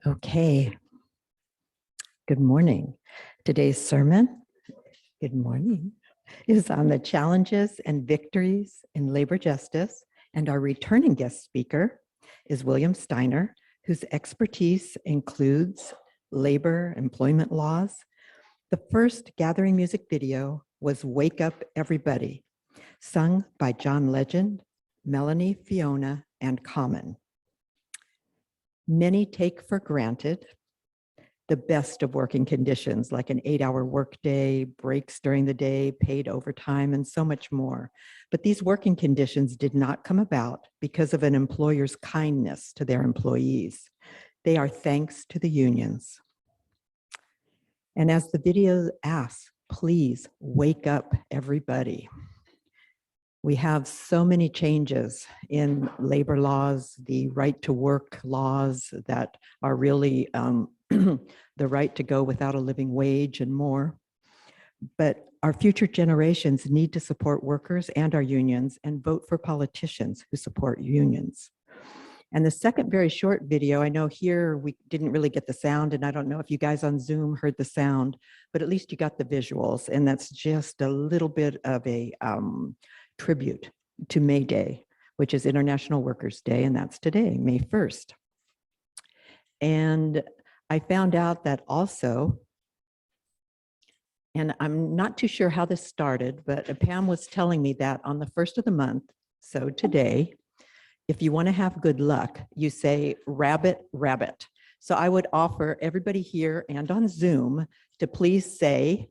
Okay. Good morning. Today's sermon, good morning, is on the challenges and victories in labor justice. And our returning guest speaker is William Steiner, whose expertise includes labor employment laws. The first Gathering music video was Wake Up Everybody, sung by John Legend, Melanie Fiona, and Common. Many take for granted the best of working conditions, like an 8-hour workday, breaks during the day, paid overtime, and so much more. But these working conditions did not come about because of an employer's kindness to their employees. They are thanks to the unions. And as the video asks, please wake up everybody. We have so many changes in labor laws, the right to work laws that are really the right to go without a living wage and more. But our future generations need to support workers and our unions and vote for politicians who support unions. And the second very short video, I know here we didn't really get the sound, and I don't know if you guys on Zoom heard the sound, but at least you got the visuals. And that's just a little bit of a tribute to May Day, which is International Workers' Day, and that's today, May 1st. And I found out that also, and I'm not too sure how this started, but Pam was telling me that on the 1st of the month, so today, if you want to have good luck, you say rabbit, rabbit. So I would offer everybody here and on Zoom to please say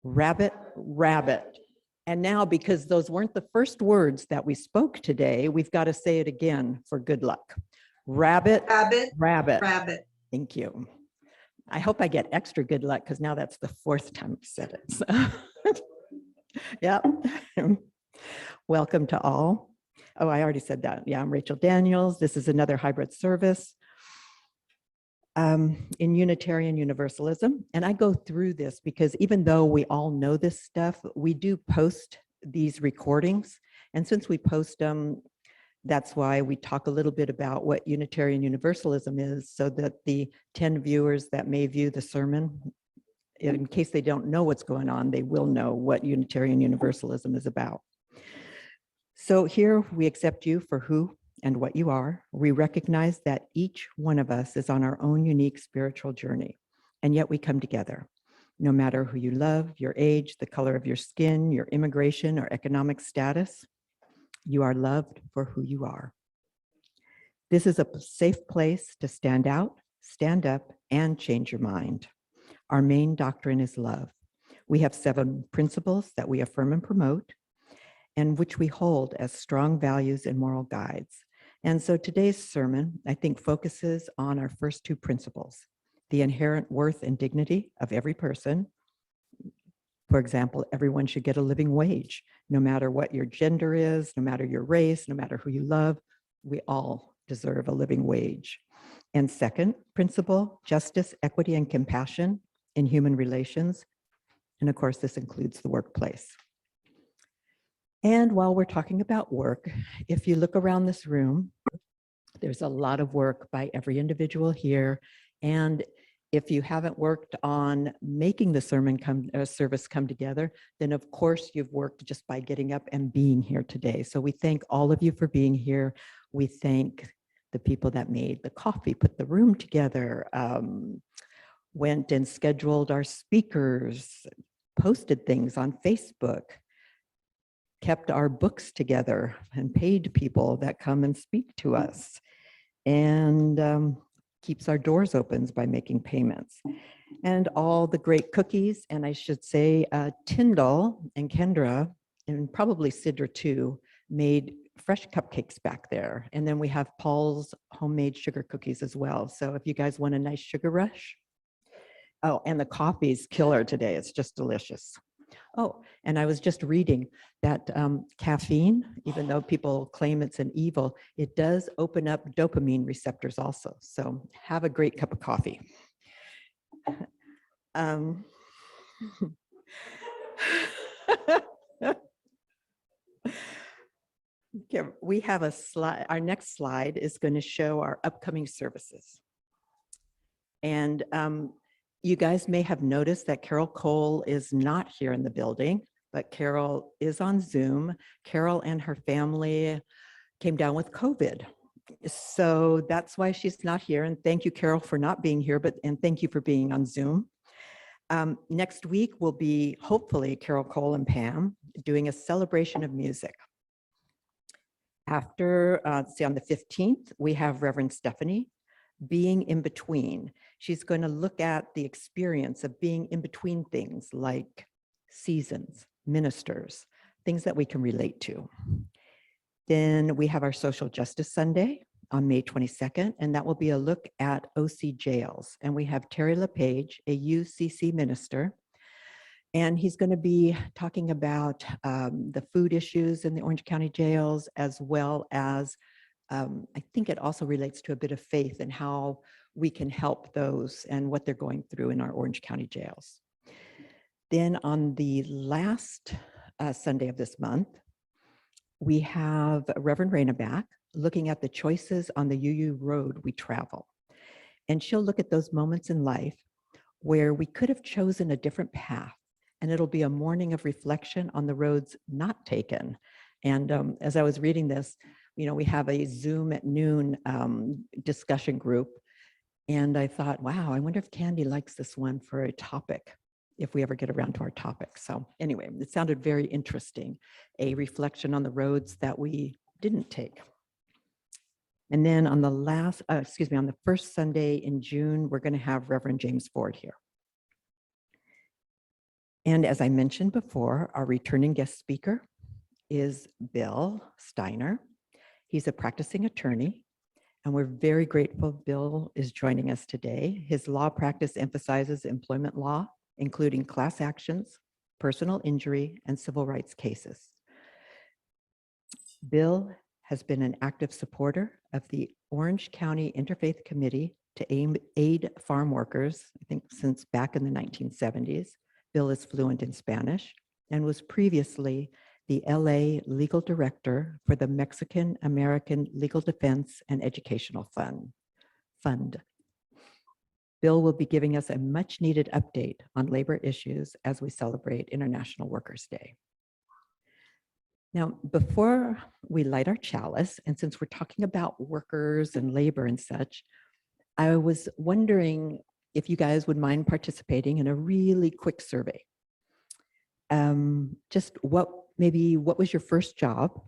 rabbit, rabbit. And now, because those weren't the first words that we spoke today, we've got to say it again for good luck. Rabbit, rabbit, rabbit. Rabbit. Thank you. I hope I get extra good luck because now that's the 4th time I've said it. So. Yeah. Welcome to all. Oh, I already said that. Yeah, I'm Rachel Daniels. This is another hybrid service in Unitarian Universalism. And I go through this because even though we all know this stuff, we do post these recordings. And since we post them, that's why we talk a little bit about what Unitarian Universalism is, so that the 10 viewers that may view the sermon, in case they don't know what's going on, they will know what Unitarian Universalism is about. So here we accept you for who and what you are. We recognize that each one of us is on our own unique spiritual journey, and yet we come together. No matter who you love, your age, the color of your skin, your immigration or economic status, you are loved for who you are. This is a safe place to stand out, stand up, and change your mind. Our main doctrine is love. We have 7 principles that we affirm and promote, and which we hold as strong values and moral guides. And so today's sermon, I think, focuses on our first 2 principles: the inherent worth and dignity of every person. For example, everyone should get a living wage, no matter what your gender is, no matter your race, no matter who you love, we all deserve a living wage. And second principle, justice, equity, and compassion in human relations. And of course, this includes the workplace. And while we're talking about work, if you look around this room, there's a lot of work by every individual here. And if you haven't worked on making the service come together, then of course you've worked just by getting up and being here today. So we thank all of you for being here. We thank the people that made the coffee, put the room together, went and scheduled our speakers, posted things on Facebook, kept our books together, and paid people that come and speak to us, and keeps our doors open by making payments. And all the great cookies, and I should say Tyndall and Kendra, and probably Sidra too, made fresh cupcakes back there. And then we have Paul's homemade sugar cookies as well. So if you guys want a nice sugar rush. Oh, and the coffee's killer today. It's just delicious. Oh, and I was just reading that caffeine, even though people claim it's an evil, it does open up dopamine receptors also. So have a great cup of coffee. Okay, we have a slide. Our next slide is going to show our upcoming services. And you guys may have noticed that Carol Cole is not here in the building, but Carol is on Zoom. Carol and her family came down with COVID. So that's why she's not here. And thank you, Carol, for not being here, and thank you for being on Zoom. Next week will be hopefully Carol Cole and Pam doing a celebration of music. After, see, on the 15th, we have Reverend Stephanie, Being in Between. She's going to look at the experience of being in between things like seasons, ministers, things that we can relate to. Then we have our Social Justice Sunday on May 22nd, and that will be a look at OC jails. And we have Terry LePage, a UCC minister, and he's going to be talking about the food issues in the Orange County jails, as well as I think it also relates to a bit of faith and how we can help those and what they're going through in our Orange County jails. Then on the last Sunday of this month, we have Reverend Raina back looking at the choices on the UU road we travel. And she'll look at those moments in life where we could have chosen a different path. And it'll be a morning of reflection on the roads not taken. And as I was reading this, you know, we have a Zoom at noon discussion group. And I thought, wow, I wonder if Candy likes this one for a topic, if we ever get around to our topic. So anyway, it sounded very interesting, a reflection on the roads that we didn't take. And then on the last, on the first Sunday in June, we're going to have Reverend James Ford here. And as I mentioned before, our returning guest speaker is Bill Steiner. He's a practicing attorney, and we're very grateful Bill is joining us today. His law practice emphasizes employment law, including class actions, personal injury, and civil rights cases. Bill has been an active supporter of the Orange County Interfaith Committee to aid farm workers, I think since back in the 1970s. Bill is fluent in Spanish and was previously the LA legal director for the Mexican American Legal Defense and Educational Fund. Bill will be giving us a much needed update on labor issues as we celebrate International Workers' Day. Now, before we light our chalice, and since we're talking about workers and labor and such, I was wondering if you guys would mind participating in a really quick survey. Just what was your first job?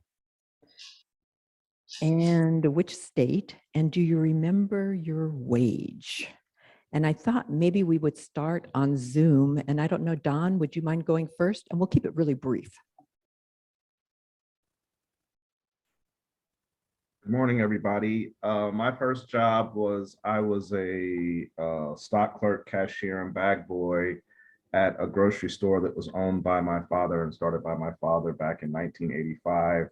And which state? And do you remember your wage? And I thought maybe we would start on Zoom. And I don't know, Don, would you mind going first? And we'll keep it really brief. Good morning, everybody. My first job was I was a stock clerk, cashier, and bag boy at a grocery store that was owned by my father and started by my father back in 1985.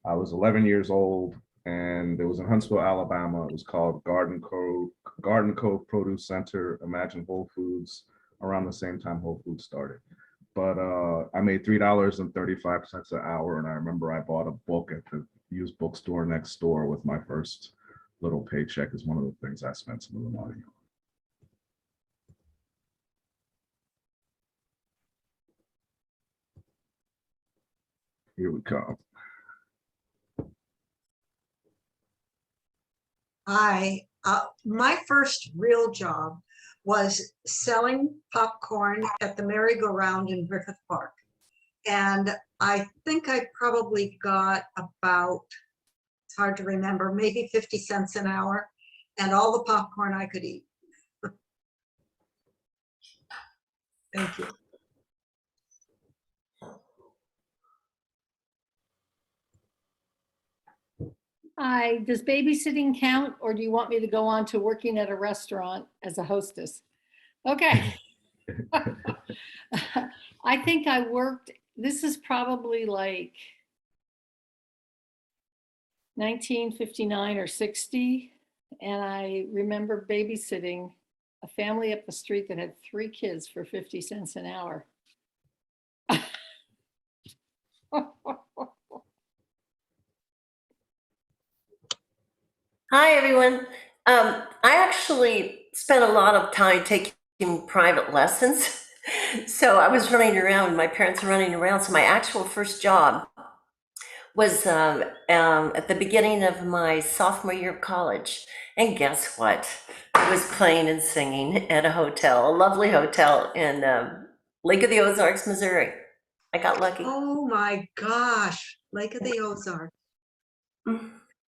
I was 11 years old, and it was in Huntsville, Alabama. It was called Garden Cove Produce Center. Imagine Whole Foods, around the same time Whole Foods started. But I made $3.35 an hour, and I remember I bought a book at the used bookstore next door with my first little paycheck. Is one of the things I spent some of the money on. Here we come. My first real job was selling popcorn at the merry-go-round in Griffith Park. And I think I probably got about, it's hard to remember, maybe 50 cents an hour and all the popcorn I could eat. Thank you. Hi, does babysitting count, or do you want me to go on to working at a restaurant as a hostess? Okay. I think I worked, this is probably like 1959 or 60. And I remember babysitting a family up the street that had 3 kids for 50 cents an hour. Hi, everyone. I actually spent a lot of time taking private lessons. So I was running around, my parents were running around. So my actual first job was at the beginning of my sophomore year of college. And guess what? I was playing and singing at a hotel, a lovely hotel in Lake of the Ozarks, Missouri. I got lucky. Oh my gosh, Lake of the Ozarks.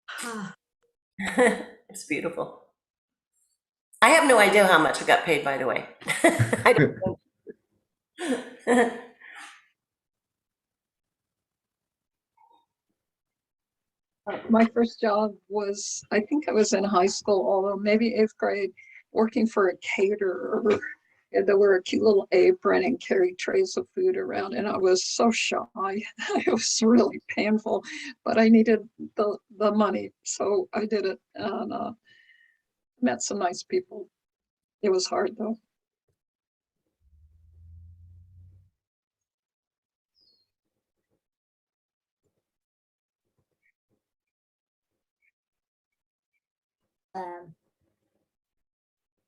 Huh. It's beautiful. I have no idea how much I got paid, by the way. I don't know. My first job was, I think I was in high school, although maybe 8th grade, working for a caterer. And they wear a cute little apron and carry trays of food around. And I was so shy. It was really painful, but I needed the money. So I did it and met some nice people. It was hard though.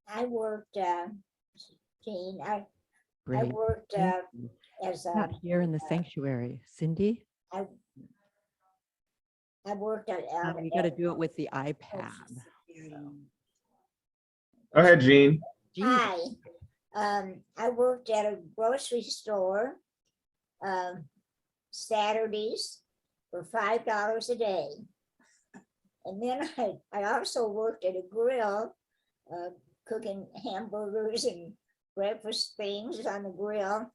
I worked, Jean, I Great. worked Thank you. as Not a, here in the sanctuary. Cindy, I worked at. you got to do it with the iPad. Go ahead, Jean. Jeez. Hi, I worked at a grocery store, Saturdays for $5 a day. And then I also worked at a grill, cooking hamburgers and breakfast things on the grill.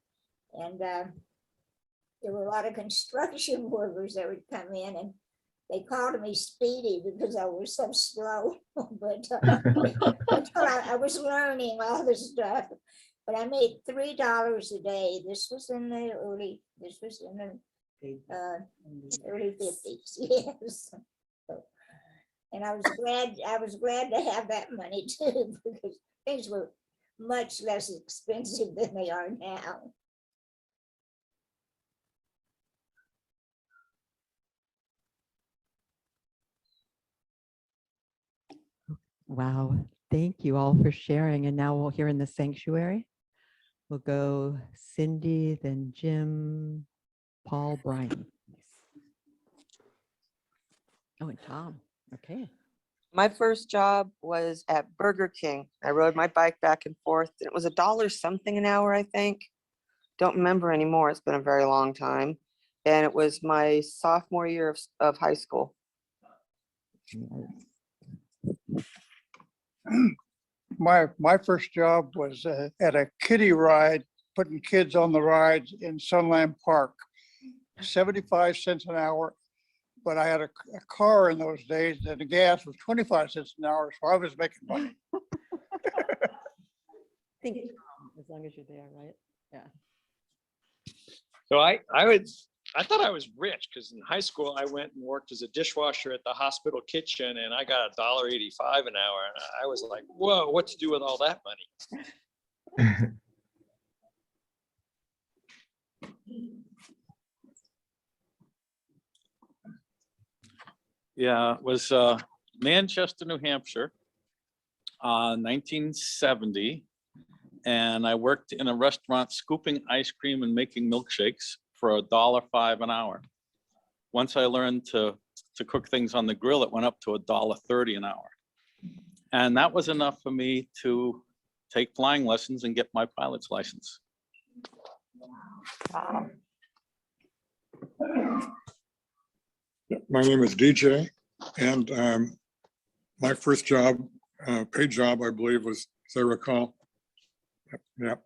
And there were a lot of construction workers that would come in, and they called me Speedy because I was so slow. But until I was learning all this stuff. But I made $3 a day. This was in the early 50s. Yes. And I was glad to have that money too, because things were much less expensive than they are now. Wow. Thank you all for sharing. And now we'll hear in the sanctuary. We'll go Cindy, then Jim, Paul, Brian. Oh, and Tom. Okay. My first job was at Burger King. I rode my bike back and forth. It was $1 something an hour, I think. Don't remember anymore. It's been a very long time. And it was my sophomore year of high school. My first job was at a kiddie ride, putting kids on the rides in Sunland Park. 75 cents an hour, but I had a car in those days and the gas was 25 cents an hour, so I was making money. Think as long as you're there, right? Yeah. So I thought I was rich because in high school I went and worked as a dishwasher at the hospital kitchen and I got $1.85 an hour. And I was like, whoa, what to do with all that money? Yeah, it was Manchester, New Hampshire, 1970. And I worked in a restaurant scooping ice cream and making milkshakes for $1.05 an hour. Once I learned to cook things on the grill, it went up to $1.30 an hour. And that was enough for me to take flying lessons and get my pilot's license. Wow. My name is DJ, and my first job, paid job, I believe, was, as I recall, with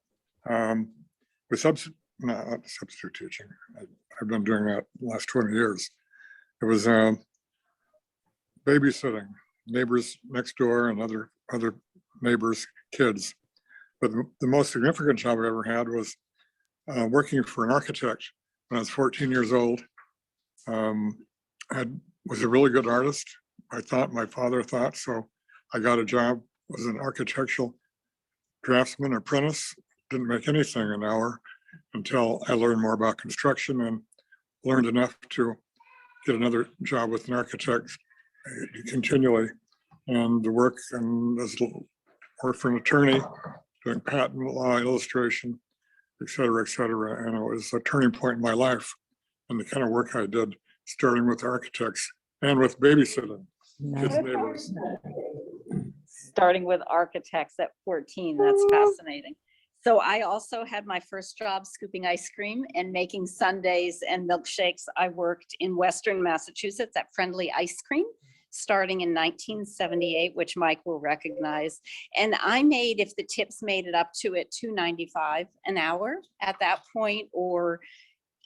substitute teaching. I've been doing that the last 20 years. It was babysitting neighbors next door and other neighbors' kids. But the most significant job I ever had was working for an architect when I was 14 years old. I was a really good artist. My father thought, so I got a job as an architectural draftsman apprentice. Didn't make anything an hour until I learned more about construction and learned enough to get another job with an architect. You continually and to work and work for an attorney, doing patent law, illustration, et cetera, et cetera. And it was a turning point in my life and the kind of work I did, starting with architects and with babysitting Nice. kids' neighbors. Starting with architects at 14. That's fascinating. So I also had my first job scooping ice cream and making sundaes and milkshakes. I worked in Western Massachusetts at Friendly Ice Cream, starting in 1978, which Mike will recognize. And I made, if the tips made it up to it, $2.95 an hour at that point, or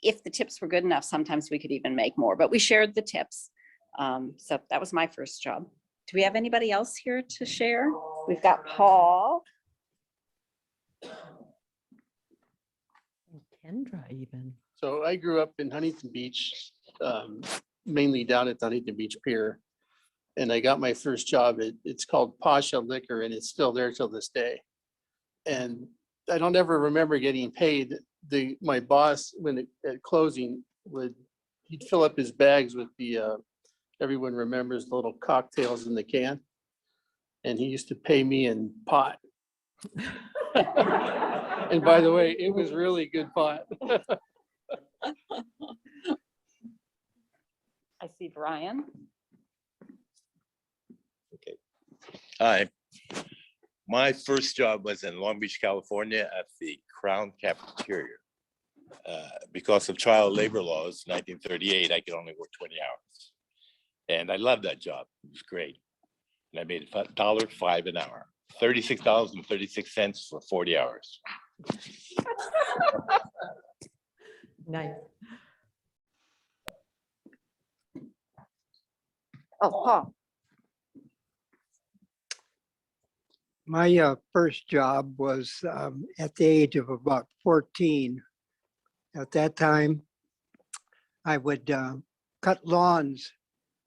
if the tips were good enough, sometimes we could even make more, but we shared the tips. So that was my first job. Do we have anybody else here to share? We've got Paul. Kendra even. So I grew up in Huntington Beach, mainly down at the Huntington Beach Pier. And I got my first job it's called Pasha Liquor, and it's still there till this day. And I don't ever remember getting paid. My boss, at closing, he'd fill up his bags with the, everyone remembers the little cocktails in the can. And he used to pay me in pot. And by the way, it was really good pot. I see Brian. Okay. Hi. My first job was in Long Beach, California at the Crown Cafeteria. Because of child labor laws, 1938, I could only work 20 hours. And I loved that job. It was great. And I made $1.05 an hour, $36.36 for 40 hours. Nice. Oh, Paul. My first job was at the age of about 14. At that time, I would cut lawns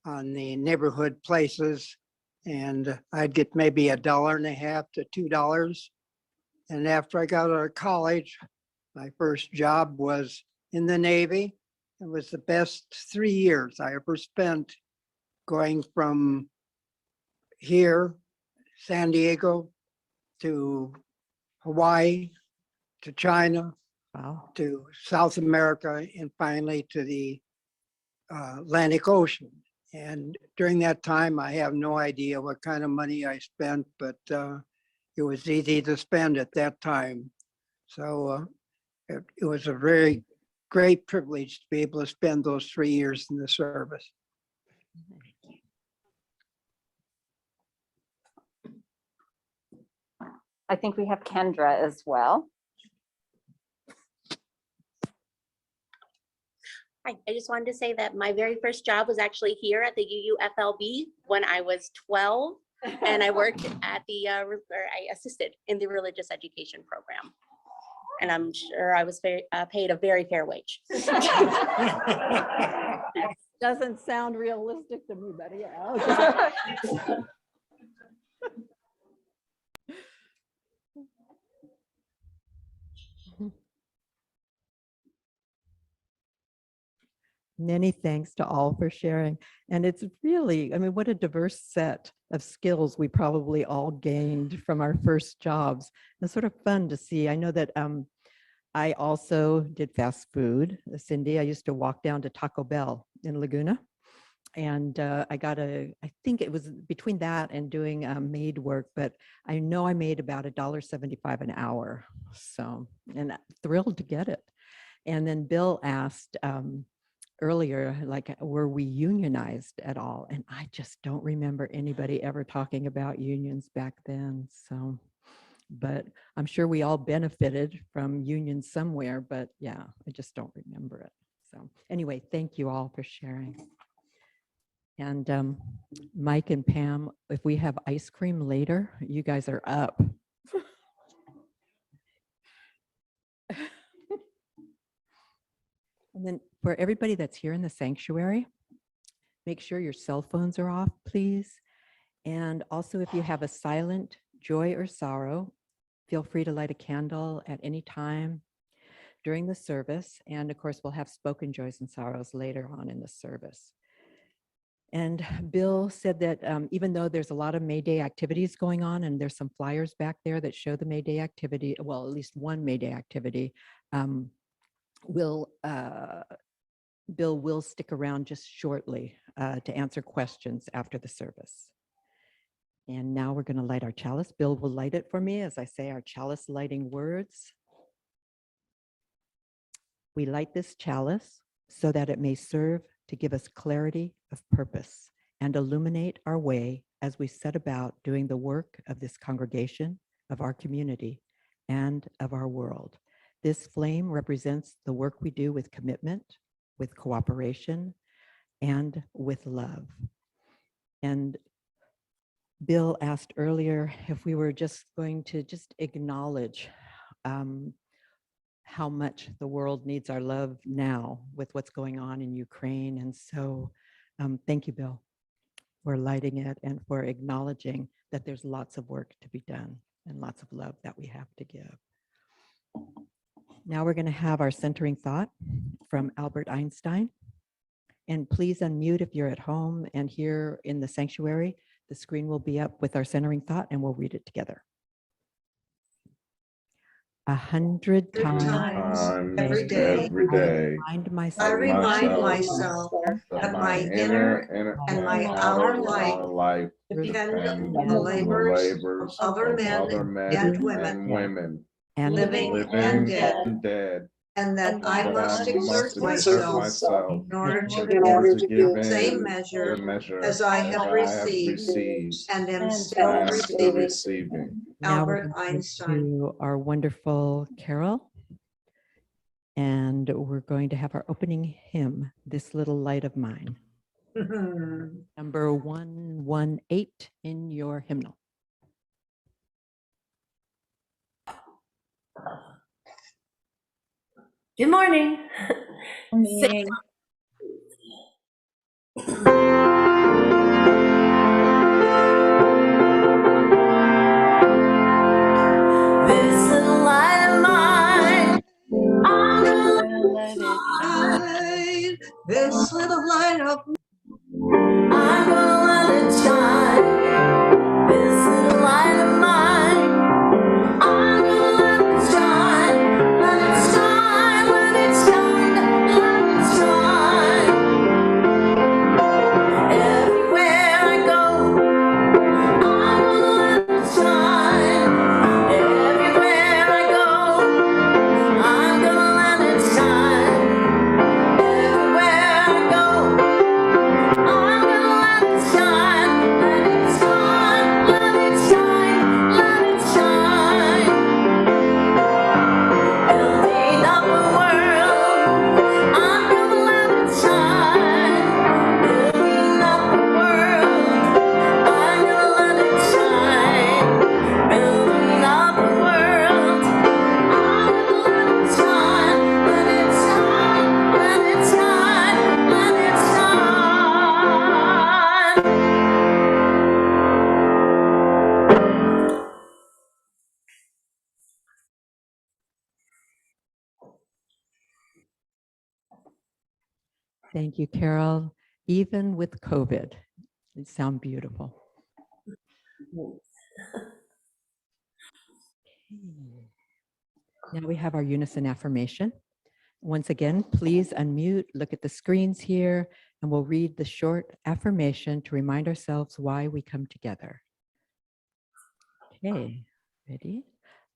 on the neighborhood places, and I'd get maybe $1.50 to $2. And after I got out of college, my first job was in the Navy. It was the best 3 years I ever spent, going from here, San Diego, to Hawaii, to China, Wow. to South America, and finally to the Atlantic Ocean. And during that time, I have no idea what kind of money I spent, but it was easy to spend at that time. So it was a very great privilege to be able to spend those 3 years in the service. I think we have Kendra as well. Hi, I just wanted to say that my very first job was actually here at the UUFLB when I was 12, and I worked at I assisted in the religious education program. And I'm sure I was paid a very fair wage. Doesn't sound realistic to me, but yeah. Okay. Many thanks to all for sharing. And it's really, I mean, what a diverse set of skills we probably all gained from our first jobs. It's sort of fun to see. I know that I also did fast food. Cindy, I used to walk down to Taco Bell in Laguna. And I think it was between that and doing maid work, but I know I made about $1.75 an hour. So, and thrilled to get it. And then Bill asked, earlier, like, were we unionized at all? And I just don't remember anybody ever talking about unions back then. So, but I'm sure we all benefited from unions somewhere, but yeah, I just don't remember it. So anyway, thank you all for sharing. And Mike and Pam, if we have ice cream later, you guys are up. And then for everybody that's here in the sanctuary, make sure your cell phones are off, please. And also, if you have a silent joy or sorrow, feel free to light a candle at any time during the service. And of course, we'll have spoken joys and sorrows later on in the service. And Bill said that even though there's a lot of May Day activities going on, and there's some flyers back there that show the May Day activity, well, at least one May Day activity, Bill will stick around just shortly to answer questions after the service. And now we're going to light our chalice. Bill will light it for me as I say our chalice lighting words. We light this chalice so that it may serve to give us clarity of purpose and illuminate our way as we set about doing the work of this congregation, of our community, and of our world. This flame represents the work we do with commitment, with cooperation, and with love. And Bill asked earlier if we were just going to just acknowledge how much the world needs our love now with what's going on in Ukraine. And so thank you, Bill, for lighting it and for acknowledging that there's lots of work to be done and lots of love that we have to give. Now we're going to have our centering thought from Albert Einstein. And please unmute if you're at home and here in the sanctuary. The screen will be up with our centering thought and we'll read it together. 100 times every day, I remind myself that my inner and my outer life depend on the labors of other men and women, living and dead, and that I must exert myself in order to give the same measure as I have received and am still receiving. Albert Einstein. To our wonderful carol. And we're going to have our opening hymn, This Little Light of Mine. Number 118 in your hymnal. Good morning. Morning. This little light of mine, I'm gonna Let it shine. This little light of I'm gonna let it shine. This little light of mine, I'm gonna let it shine. Let it shine, let it shine, let it shine. Everywhere I go, I'm gonna let it shine. Everywhere I go, I'm gonna let it shine. Everywhere I go, I'm gonna let it shine. Let it shine, let it shine, let it shine. Building up a world, I'm gonna let it shine. Building up a world, I'm gonna let it shine. Building up a world, I'm gonna let it shine. Let it shine, let it shine, let it shine. Thank you, Carol. Even with COVID, you sound beautiful. Now we have our unison affirmation. Once again, please unmute, look at the screens here, and we'll read the short affirmation to remind ourselves why we come together. Okay, ready?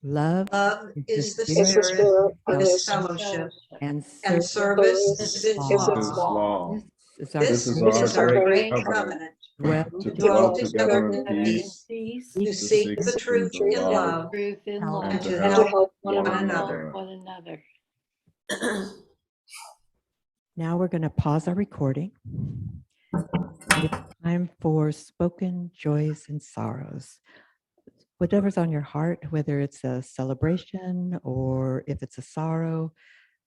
Love is the It's the spirit spirit of of his his fellowship, and and service is its law. law. law. This is This our is our great great covenant. covenant. well To Dwell dwell together together in in peace, Peace, to seek the truth in love, truth in Help. love, and to help help one one another. another. one another. Now we're going to pause our recording. It's time for spoken joys and sorrows. Whatever's on your heart, whether it's a celebration or if it's a sorrow.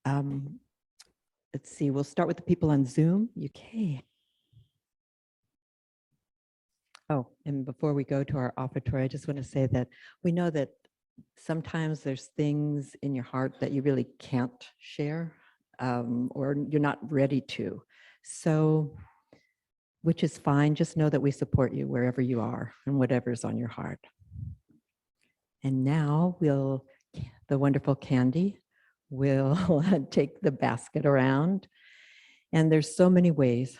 Let's see, we'll start with the people on Zoom. UK. Oh, and before we go to our offertory, I just want to say that we know that sometimes there's things in your heart that you really can't share or you're not ready to. So which is fine. Just know that we support you wherever you are and whatever's on your heart. And now the wonderful Candy will take the basket around. And there's so many ways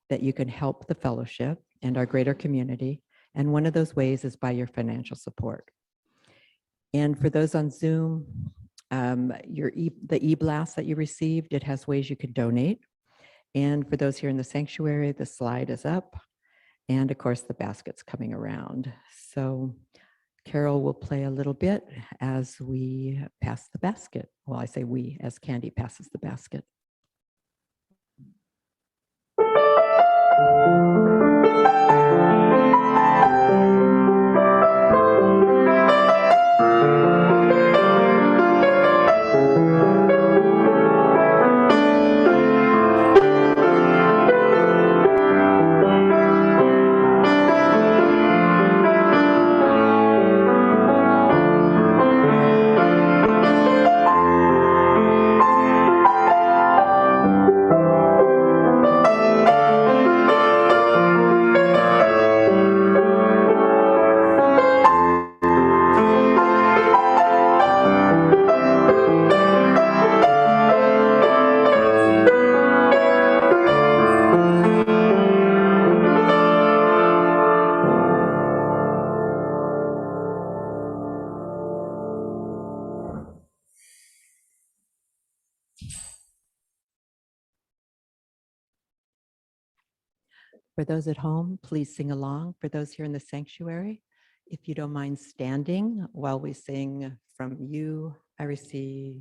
that you can help the fellowship and our greater community. And one of those ways is by your financial support. And for those on Zoom, the e-blast that you received, it has ways you can donate. And for those here in the sanctuary, the slide is up. And of course, the basket's coming around. So Carol will play a little bit as we pass the basket. Well, I say we, as Candy passes the basket. For those at home, please sing along. For those here in the sanctuary, if you don't mind standing while we sing From You I Receive,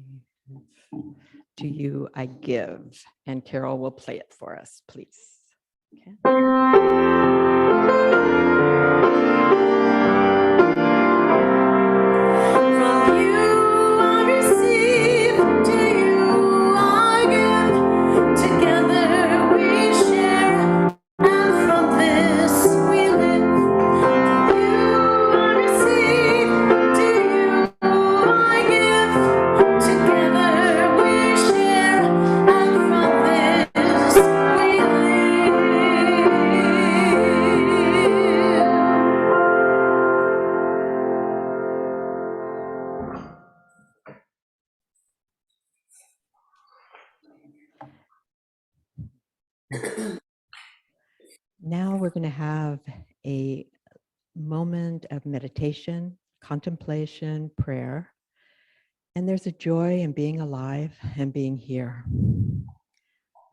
To You I Give. And Carol will play it for us, please. Okay. Now we're going to have a moment of meditation, contemplation, prayer. And there's a joy in being alive and being here.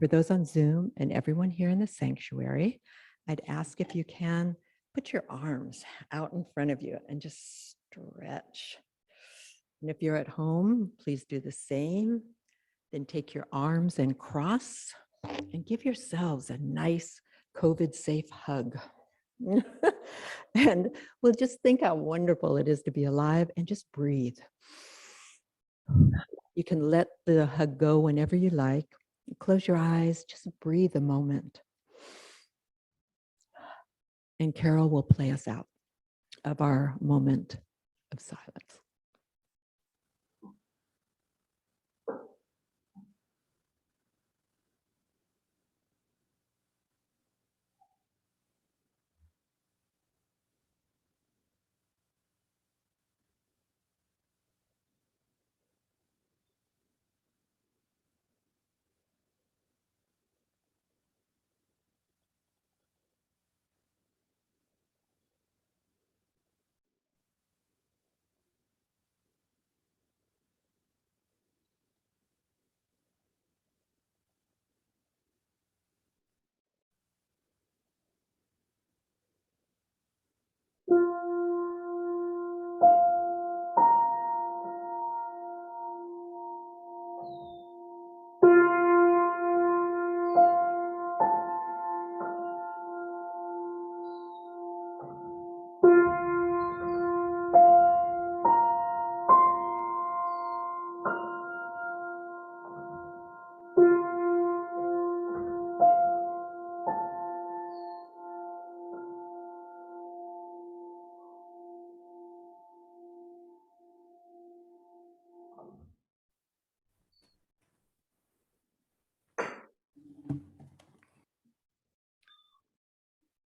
For those on Zoom and everyone here in the sanctuary, I'd ask if you can put your arms out in front of you and just stretch. And if you're at home, please do the same. Then take your arms and cross and give yourselves a nice COVID-safe hug. And we'll just think how wonderful it is to be alive and just breathe. You can let the hug go whenever you like. Close your eyes, just breathe a moment. And Carol will play us out of our moment of silence.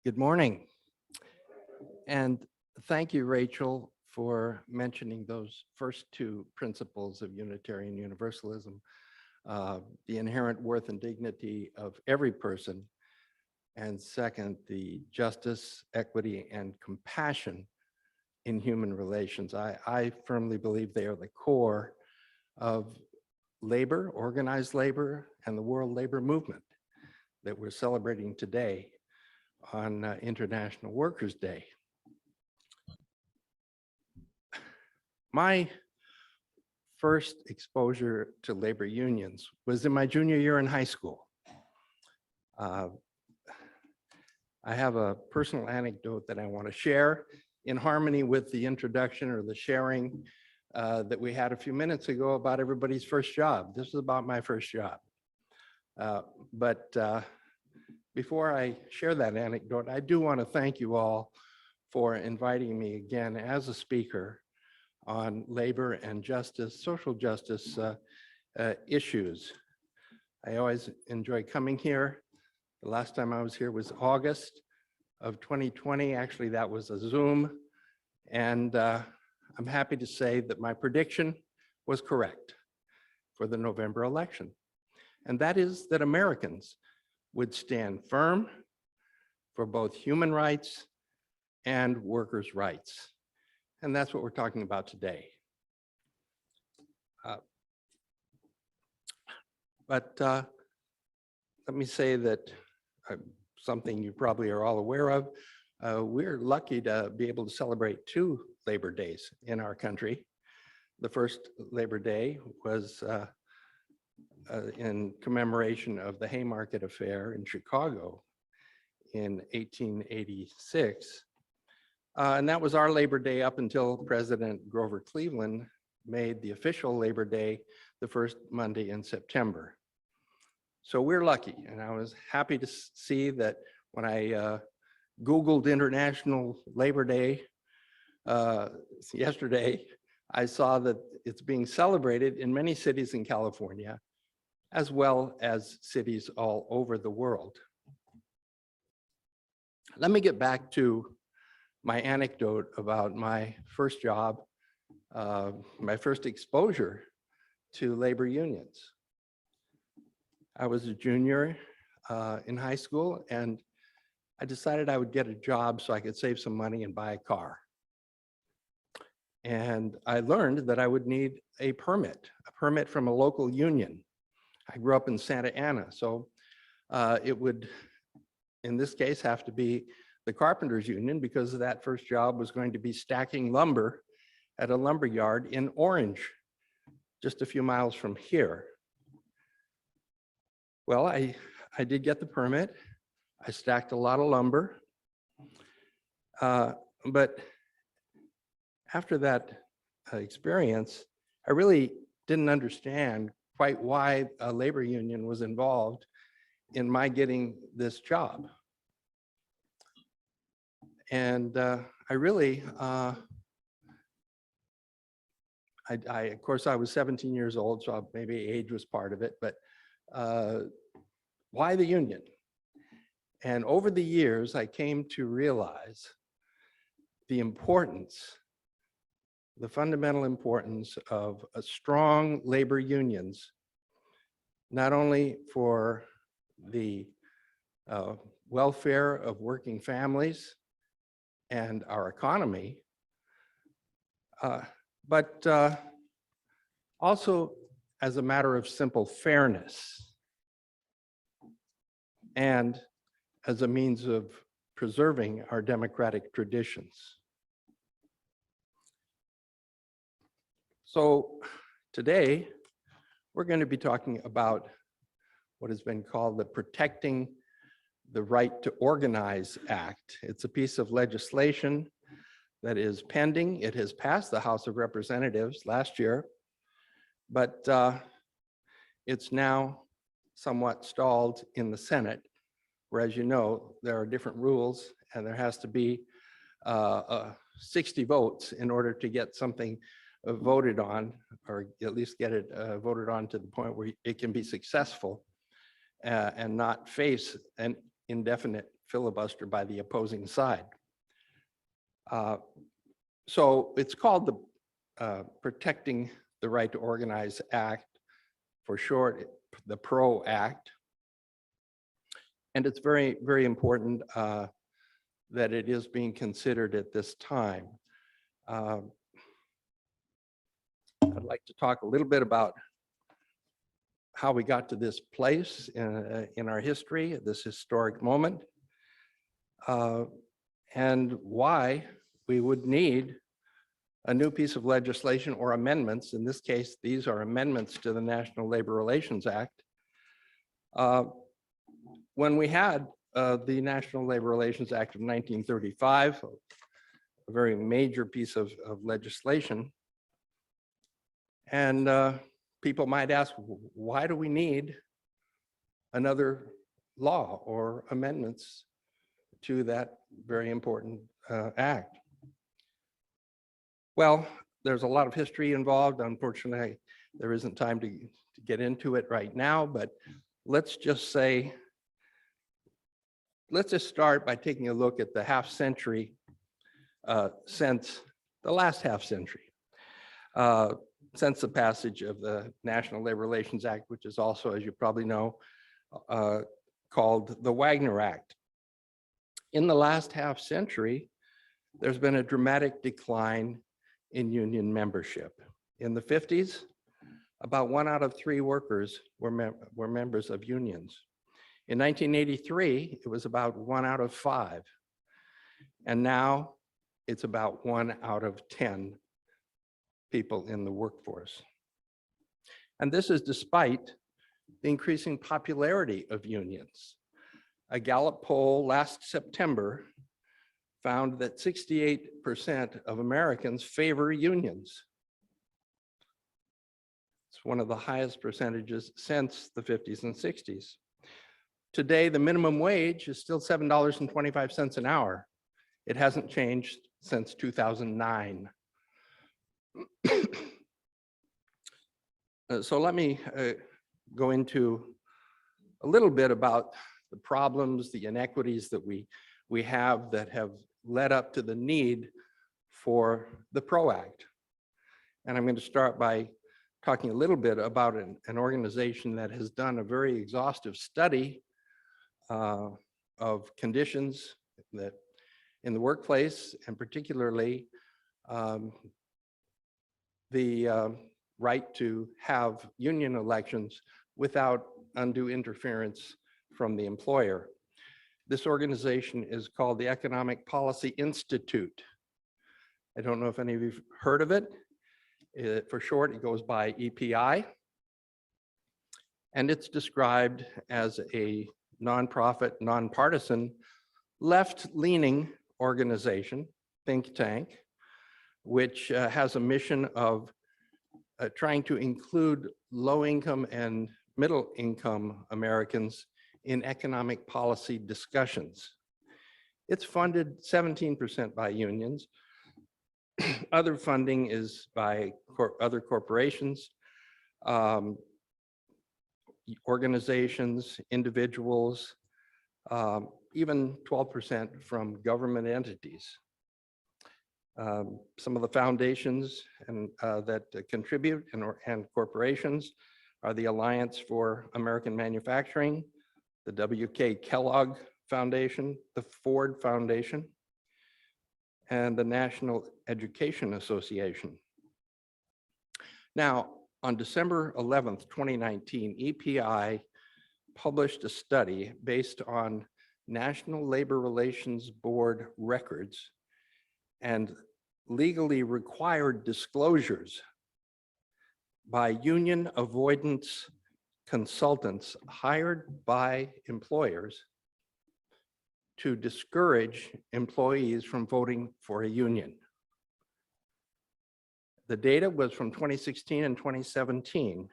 Good morning. And thank you, Rachel, for mentioning those first two principles of Unitarian Universalism, the inherent worth and dignity of every person, and second, the justice, equity, and compassion in human relations. I firmly believe they are the core of labor, organized labor, and the world labor movement that we're celebrating today on International Workers' Day. My first exposure to labor unions was in my junior year in high school. I have a personal anecdote that I want to share in harmony with the introduction or the sharing that we had a few minutes ago about everybody's first job. This is about my first job. But before I share that anecdote, I do want to thank you all for inviting me again as a speaker on labor and justice, social justice issues. I always enjoy coming here. The last time I was here was August of 2020. Actually, that was a Zoom. And I'm happy to say that my prediction was correct for the November election. And that is that Americans would stand firm for both human rights and workers' rights. And that's what we're talking about today. But let me say that something you probably are all aware of, we're lucky to be able to celebrate 2 Labor Days in our country. The first Labor Day was in commemoration of the Haymarket Affair in Chicago in 1886. And that was our Labor Day up until President Grover Cleveland made the official Labor Day the first Monday in September. So we're lucky, and I was happy to see that when I Googled International Labor Day yesterday, I saw that it's being celebrated in many cities in California, as well as cities all over the world. Let me get back to my anecdote about my first job, my first exposure to labor unions. I was a junior in high school, and I decided I would get a job so I could save some money and buy a car. And I learned that I would need a permit from a local union. I grew up in Santa Ana, so it would, in this case, have to be the Carpenters Union, because that first job was going to be stacking lumber at a lumber yard in Orange, just a few miles from here. Well, I did get the permit. I stacked a lot of lumber. But after that experience, I really didn't understand quite why a labor union was involved in my getting this job. And I really, of course, I was 17 years old, so maybe age was part of it, but why the union? And over the years, I came to realize the importance, the fundamental importance of a strong labor unions, not only for the welfare of working families and our economy, but also as a matter of simple fairness and as a means of preserving our democratic traditions. So today, we're going to be talking about what has been called the Protecting the Right to Organize Act. It's a piece of legislation that is pending. It has passed the House of Representatives last year, but it's now somewhat stalled in the Senate, where, as you know, there are different rules and there has to be 60 votes in order to get something voted on, or at least get it voted on to the point where it can be successful and not face an indefinite filibuster by the opposing side. So it's called the Protecting the Right to Organize Act, for short, the PRO Act. And it's very, very important that it is being considered at this time. I'd like to talk a little bit about how we got to this place in our history, this historic moment, and why we would need a new piece of legislation or amendments. In this case, these are amendments to the National Labor Relations Act. When we had the National Labor Relations Act of 1935, a very major piece of legislation, and people might ask, why do we need another law or amendments to that very important act? Well, there's a lot of history involved. Unfortunately, there isn't time to get into it right now, but let's just say, let's just start by taking a look at the half century since the last half century. Since the passage of the National Labor Relations Act, which is also, as you probably know, called the Wagner Act. In the last half century, there's been a dramatic decline in union membership. In the 50s, about 1 out of 3 workers were members of unions. In 1983, it was about 1 out of 5. And now it's about 1 out of 10 people in the workforce. And this is despite the increasing popularity of unions. A Gallup poll last September found that 68% of Americans favor unions. It's one of the highest percentages since the 50s and 60s. Today, the minimum wage is still $7.25 an hour. It hasn't changed since 2009. So let me go into a little bit about the problems, the inequities that we have that have led up to the need for the PRO Act. And I'm going to start by talking a little bit about an organization that has done a very exhaustive study of conditions that in the workplace, and particularly the right to have union elections without undue interference from the employer. This organization is called the Economic Policy Institute. I don't know if any of you've heard of it. For short, it goes by EPI. And it's described as a nonprofit, nonpartisan, left-leaning organization, think tank, which has a mission of trying to include low-income and middle-income Americans in economic policy discussions. It's funded 17% by unions. Other funding is by other corporations, organizations, individuals, even 12% from government entities. Some of the foundations that contribute and corporations are the Alliance for American Manufacturing, the W.K. Kellogg Foundation, the Ford Foundation, and the National Education Association. Now, on December 11th, 2019, EPI published a study based on National Labor Relations Board records and legally required disclosures by union avoidance consultants hired by employers to discourage employees from voting for a union. The data was from 2016 and 2017.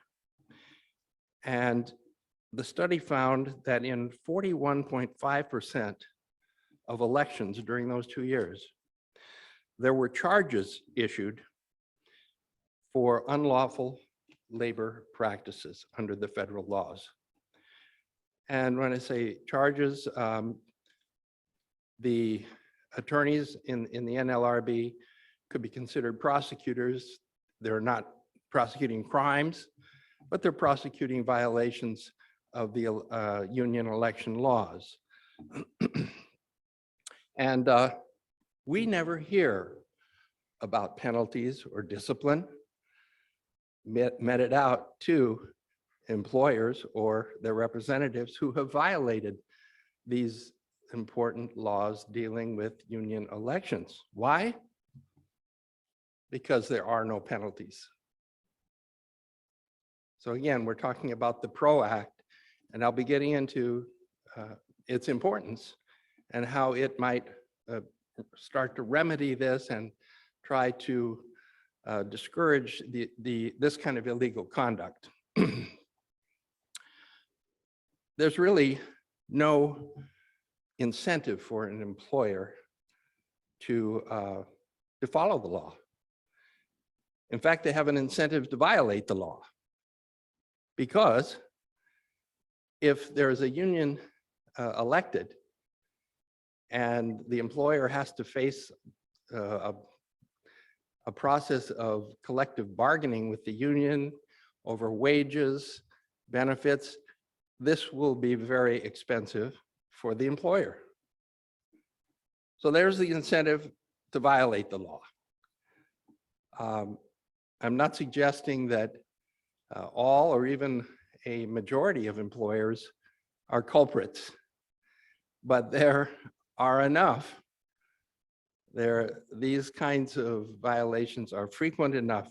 And the study found that in 41.5% of elections during those 2 years, there were charges issued for unlawful labor practices under the federal laws. And when I say charges, The attorneys in the NLRB could be considered prosecutors. They're not prosecuting crimes, but they're prosecuting violations of the union election laws. And we never hear about penalties or discipline meted out to employers or their representatives who have violated these important laws dealing with union elections. Why? Because there are no penalties. So again, we're talking about the PRO Act, and I'll be getting into its importance and how it might start to remedy this and try to discourage this kind of illegal conduct. There's really no incentive for an employer to follow the law. In fact, they have an incentive to violate the law, because if there is a union elected and the employer has to face a process of collective bargaining with the union over wages, benefits, this will be very expensive for the employer. So there's the incentive to violate the law. I'm not suggesting that all or even a majority of employers are culprits, but there are enough. These kinds of violations are frequent enough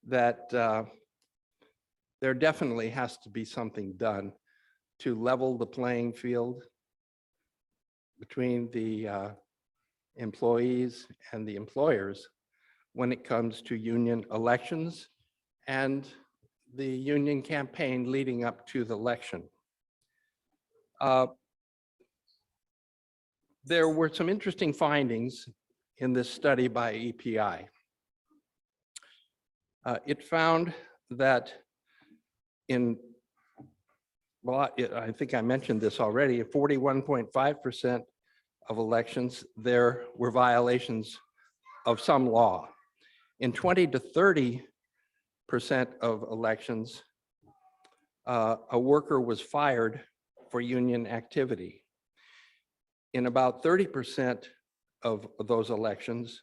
that there definitely has to be something done to level the playing field between the employees and the employers when it comes to union elections and the union campaign leading up to the election. There were some interesting findings in this study by EPI. It found that I think I mentioned this already, 41.5% of elections, there were violations of some law. In 20 to 30% of elections, a worker was fired for union activity. In about 30% of those elections,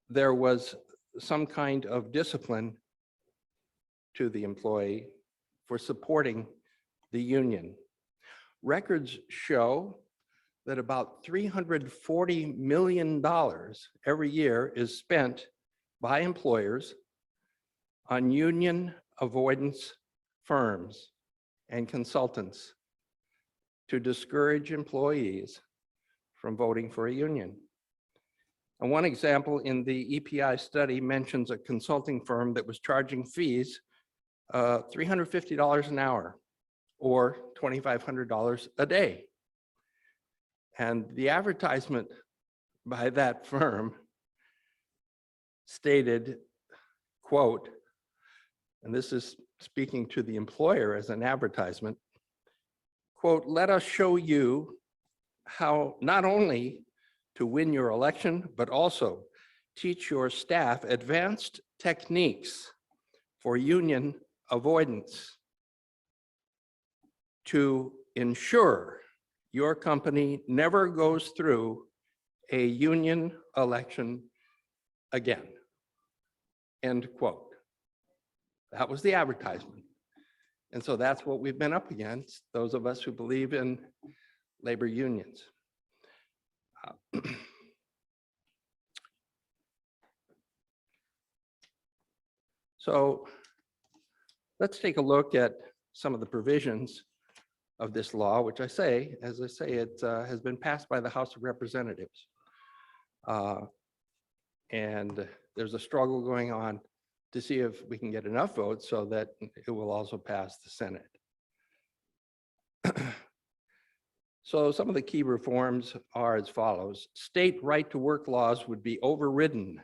there was some kind of discipline to the employee for supporting the union. Records show that about $340 million every year is spent by employers on union avoidance firms and consultants to discourage employees from voting for a union. And one example in the EPI study mentions a consulting firm that was charging fees $350 an hour or $2,500 a day. And the advertisement by that firm stated, quote, and this is speaking to the employer as an advertisement, quote, "Let us show you how not only to win your election, but also teach your staff advanced techniques for union avoidance to ensure your company never goes through a union election again," end quote. That was the advertisement. And so that's what we've been up against, those of us who believe in labor unions. So let's take a look at some of the provisions of this law, which as I say, it has been passed by the House of Representatives. And there's a struggle going on to see if we can get enough votes so that it will also pass the Senate. So some of the key reforms are as follows. State right to work laws would be overridden.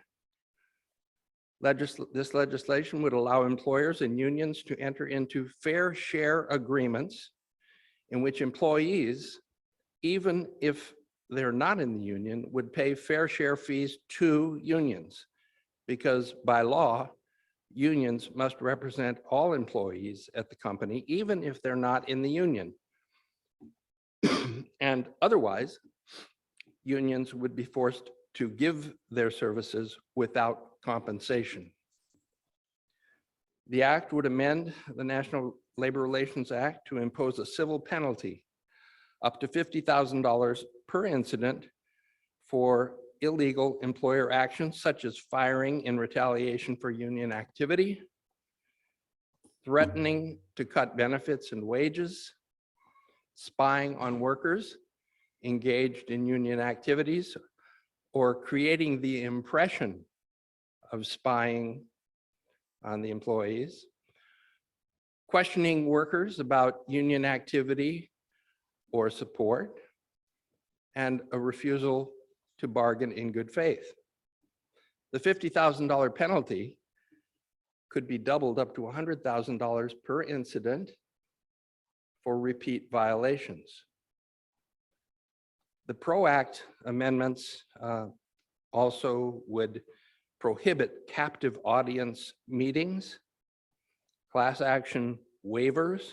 This legislation would allow employers and unions to enter into fair share agreements in which employees, even if they're not in the union would pay fair share fees to unions, because by law, unions must represent all employees at the company, even if they're not in the union. And otherwise, unions would be forced to give their services without compensation. The act would amend the National Labor Relations Act to impose a civil penalty up to $50,000 per incident for illegal employer actions such as firing in retaliation for union activity, threatening to cut benefits and wages, spying on workers engaged in union activities, or creating the impression of spying on the employees, questioning workers about union activity or support, and a refusal to bargain in good faith. The $50,000 penalty could be doubled up to $100,000 per incident for repeat violations. The PRO Act amendments also would prohibit captive audience meetings, class action waivers,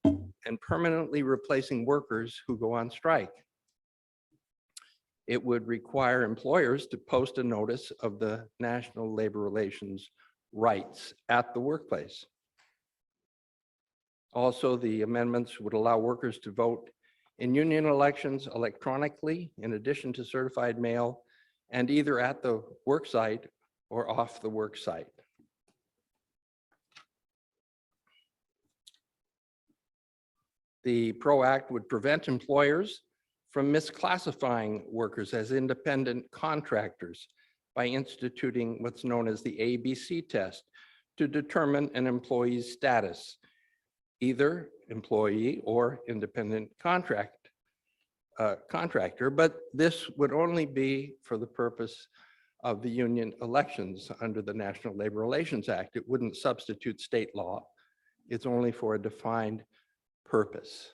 and permanently replacing workers who go on strike. It would require employers to post a notice of the National Labor Relations rights at the workplace. Also, the amendments would allow workers to vote in union elections electronically, in addition to certified mail, and either at the work site or off the work site. The PRO Act would prevent employers from misclassifying workers as independent contractors by instituting what's known as the ABC test to determine an employee's status, either employee or independent contractor, but this would only be for the purpose of the union elections under the National Labor Relations Act. It wouldn't substitute state law. It's only for a defined purpose.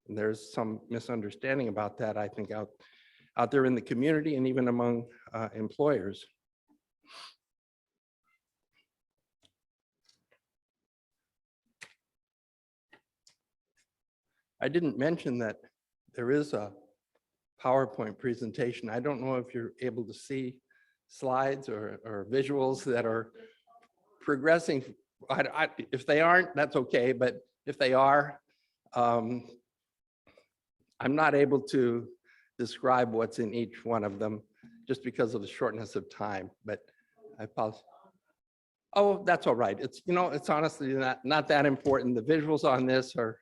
And there's some misunderstanding about that, I think, out there in the community and even among employers. I didn't mention that there is a PowerPoint presentation. I don't know if you're able to see slides or visuals that are progressing. If they aren't, that's okay, but if they are, I'm not able to describe what's in each one of them just because of the shortness of time, but I pause. Oh, that's all right. It's, you know, it's honestly not that important. The visuals on this are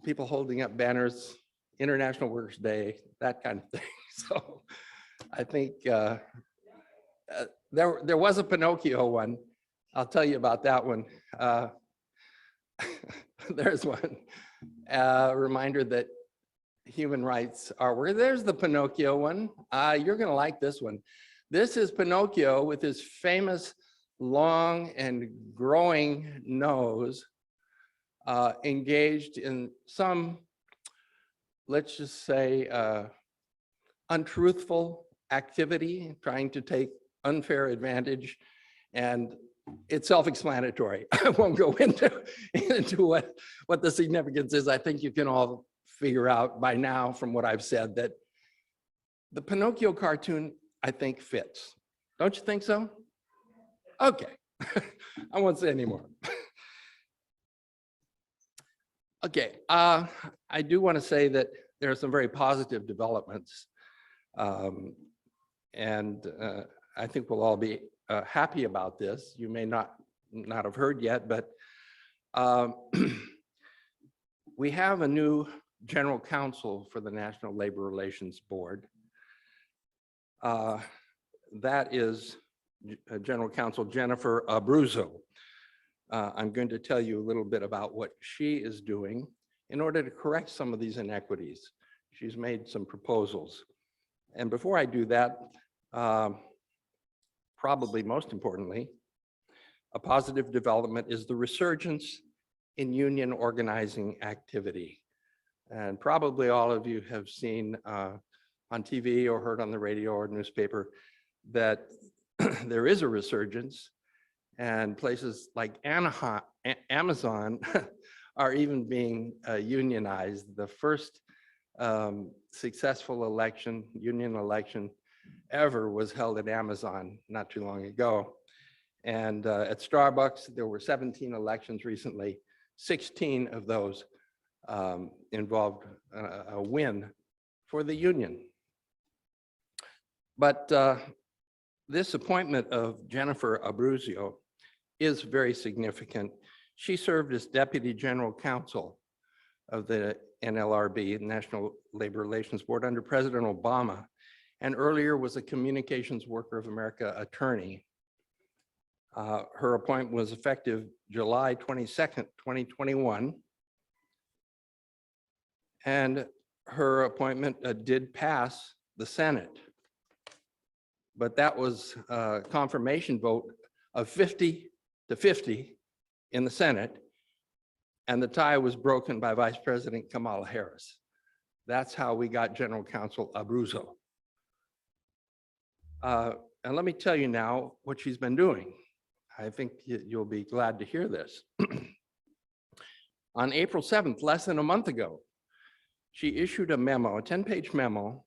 people holding up banners, International Workers' Day, that kind of thing. So I think there was a Pinocchio one. I'll tell you about that one. There's one. Reminder that human rights are where. There's the Pinocchio one. You're gonna like this one. This is Pinocchio with his famous long and growing nose, engaged in some, let's just say, untruthful activity, trying to take unfair advantage, and it's self-explanatory. I won't go into what the significance is. I think you can all figure out by now from what I've said that the Pinocchio cartoon, I think, fits. Don't you think so? Okay, I won't say anymore. Okay, I do want to say that there are some very positive developments, and I think we'll all be happy about this. You may not have heard yet, but we have a new general counsel for the National Labor Relations Board. That is General Counsel Jennifer Abruzzo. I'm going to tell you a little bit about what she is doing in order to correct some of these inequities. She's made some proposals. And before I do that, probably most importantly, a positive development is the resurgence in union organizing activity. And probably all of you have seen on TV or heard on the radio or newspaper that there is a resurgence, and places like Amazon are even being unionized. The first successful union election ever was held at Amazon not too long ago. And at Starbucks, there were 17 elections recently. 16 of those involved a win for the union. But this appointment of Jennifer Abruzzo is very significant. She served as Deputy General Counsel of the NLRB, National Labor Relations Board, under President Obama, and earlier was a Communications Worker of America attorney. Her appointment was effective July 22nd, 2021. And her appointment did pass the Senate. But that was a confirmation vote of 50 to 50 in the Senate. And the tie was broken by Vice President Kamala Harris. That's how we got General Counsel Abruzzo. And let me tell you now what she's been doing. I think you'll be glad to hear this. On April 7th, less than a month ago, she issued a memo, a 10-page memo,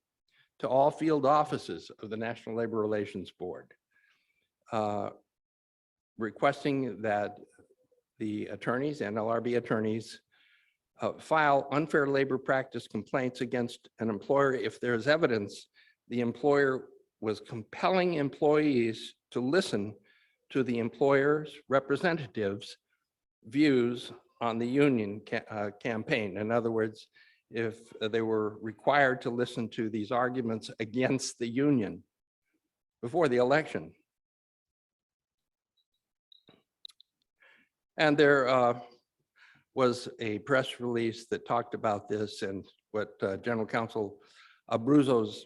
to all field offices of the National Labor Relations Board, requesting that the attorneys, NLRB attorneys, file unfair labor practice complaints against an employer if there's evidence the employer was compelling employees to listen to the employer's representatives' views on the union campaign. In other words, if they were required to listen to these arguments against the union before the election. And there was a press release that talked about this and what General Counsel Abruzzo's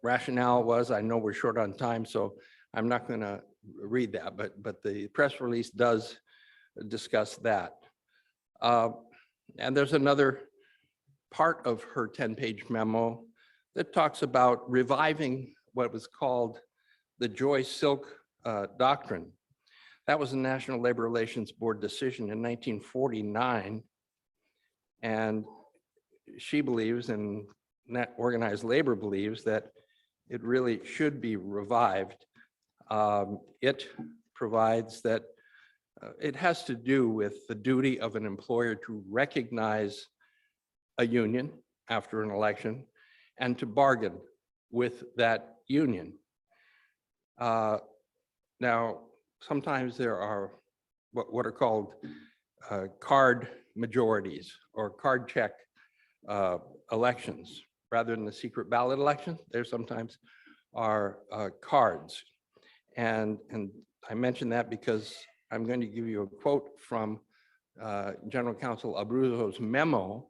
rationale was. I know we're short on time, so I'm not going to read that, but the press release does discuss that. And there's another part of her 10-page memo that talks about reviving what was called the Joy Silk Doctrine. That was a National Labor Relations Board decision in 1949. And she believes, and organized labor believes, that it really should be revived. It provides that it has to do with the duty of an employer to recognize a union after an election and to bargain with that union. Now, sometimes there are what are called card majorities or card check elections. Rather than the secret ballot election, there sometimes are cards. And I mention that because I'm going to give you a quote from General Counsel Abruzzo's memo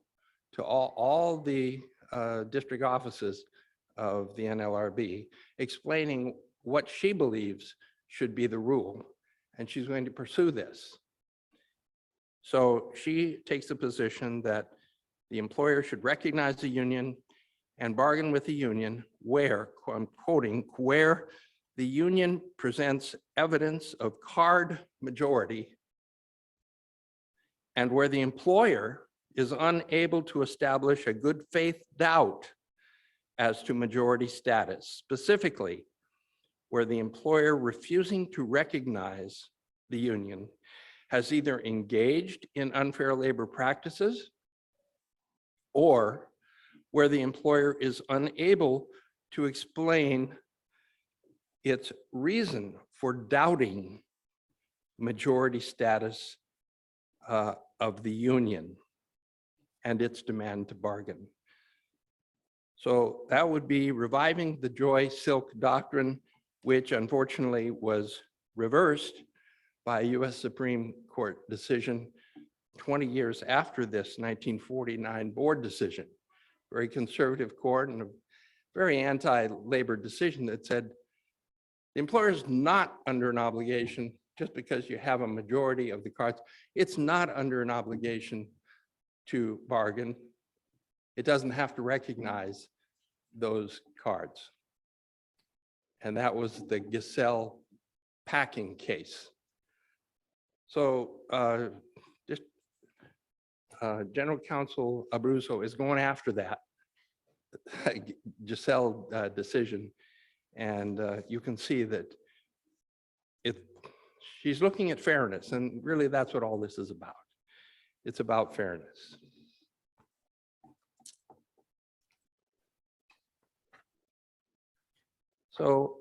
to all the district offices of the NLRB, explaining what she believes should be the rule, and she's going to pursue this. So she takes the position that the employer should recognize the union and bargain with the union where, I'm quoting, where the union presents evidence of card majority and where the employer is unable to establish a good faith doubt as to majority status, specifically where the employer refusing to recognize the union has either engaged in unfair labor practices or where the employer is unable to explain its reason for doubting majority status of the union and its demand to bargain. So that would be reviving the Joy Silk Doctrine, which unfortunately was reversed by a US Supreme Court decision 20 years after this 1949 board decision. Very conservative court and a very anti-labor decision that said the employer is not under an obligation just because you have a majority of the cards. It's not under an obligation to bargain it doesn't have to recognize those cards. And that was the Giselle packing case. So General Counsel Abruzzo is going after that Giselle decision. And you can see that she's looking at fairness, and really that's what all this is about. It's about fairness. So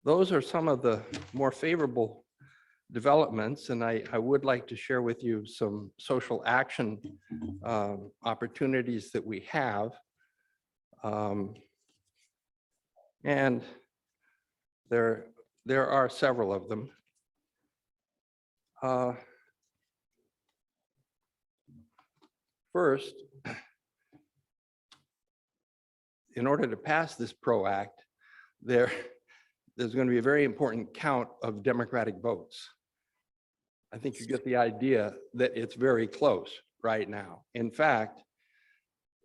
those are some of the more favorable developments, and I would like to share with you some social action opportunities that we have. And there are several of them. First, in order to pass this PRO Act, there's going to be a very important count of Democratic votes. I think you get the idea that it's very close right now. In fact,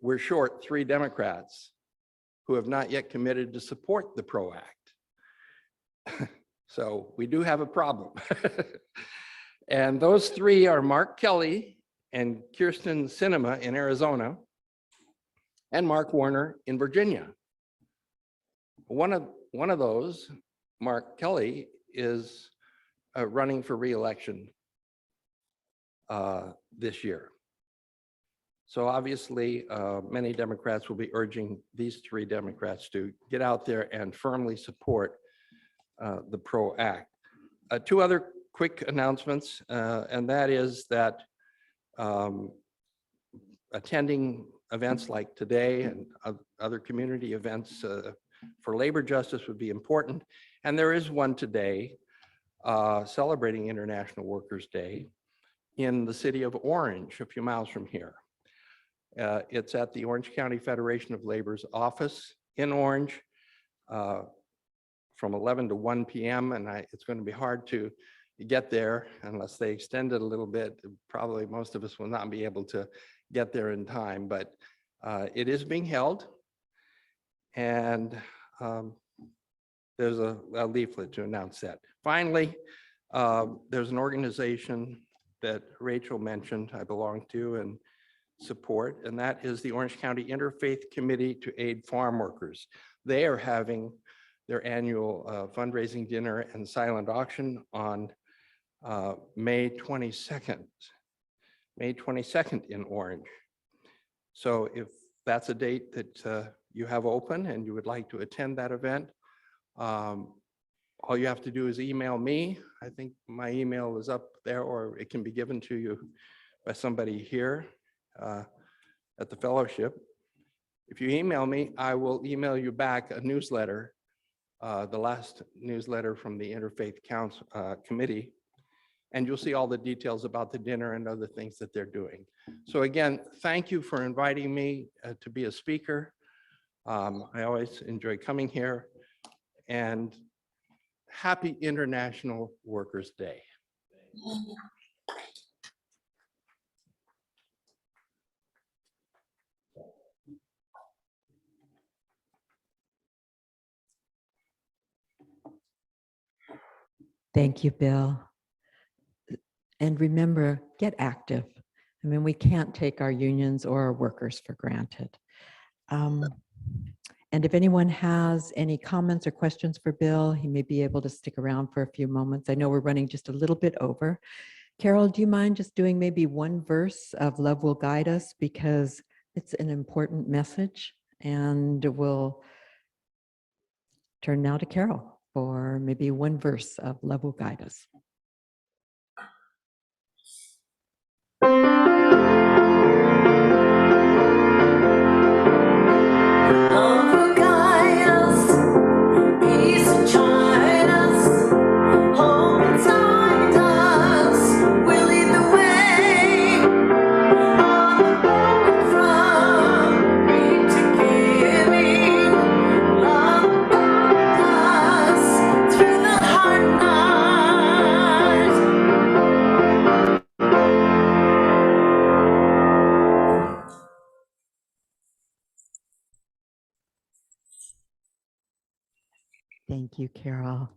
we're short 3 Democrats who have not yet committed to support the PRO Act. So we do have a problem. And those 3 are Mark Kelly and Kirsten Sinema in Arizona, and Mark Warner in Virginia. One of those, Mark Kelly, is running for re-election this year. So obviously, many Democrats will be urging these 3 Democrats to get out there and firmly support the PRO Act. 2 other quick announcements, and that is that attending events like today and other community events for labor justice would be important. And there is one today celebrating International Workers' Day in the city of Orange, a few miles from here. It's at the Orange County Federation of Labor's office in Orange from 11 to 1 p.m. And it's going to be hard to get there unless they extend it a little bit. Probably most of us will not be able to get there in time, but it is being held. And there's a leaflet to announce that. Finally, there's an organization that Rachel mentioned I belong to and support, and that is the Orange County Interfaith Committee to Aid Farmworkers. They are having their annual fundraising dinner and silent auction on May 22nd. May 22nd in Orange. So if that's a date that you have open and you would like to attend that event, all you have to do is email me. I think my email is up there, or it can be given to you by somebody here at the fellowship. If you email me, I will email you back a newsletter, the last newsletter from the Interfaith Committee, and you'll see all the details about the dinner and other things that they're doing. So again, thank you for inviting me to be a speaker. I always enjoy coming here, and happy International Workers' Day. Thank you, Bill. And remember, get active. I mean, we can't take our unions or our workers for granted. And if anyone has any comments or questions for Bill, he may be able to stick around for a few moments. I know we're running just a little bit over. Carol, do you mind just doing maybe one verse of Love Will Guide Us, because it's an important message? And we'll turn now to Carol for maybe one verse of Love Will Guide Us. Thank you, Carol.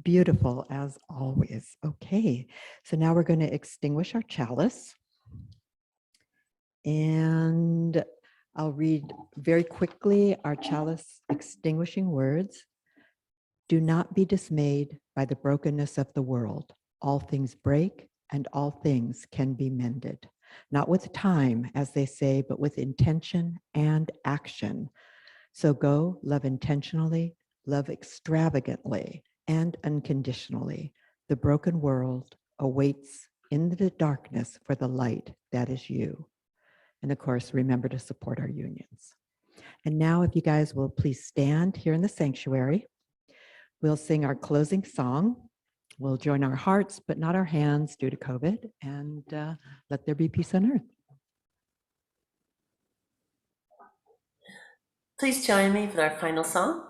Beautiful as always. Okay, so now we're going to extinguish our chalice. And I'll read very quickly our chalice extinguishing words. Do not be dismayed by the brokenness of the world. All things break and all things can be mended. Not with time, as they say, but with intention and action. So go, love intentionally, love extravagantly and unconditionally. The broken world awaits in the darkness for the light that is you. And of course, remember to support our unions. And now if you guys will please stand here in the sanctuary, we'll sing our closing song. We'll join our hearts, but not our hands due to COVID, and let there be peace on earth. Please join me for our final song.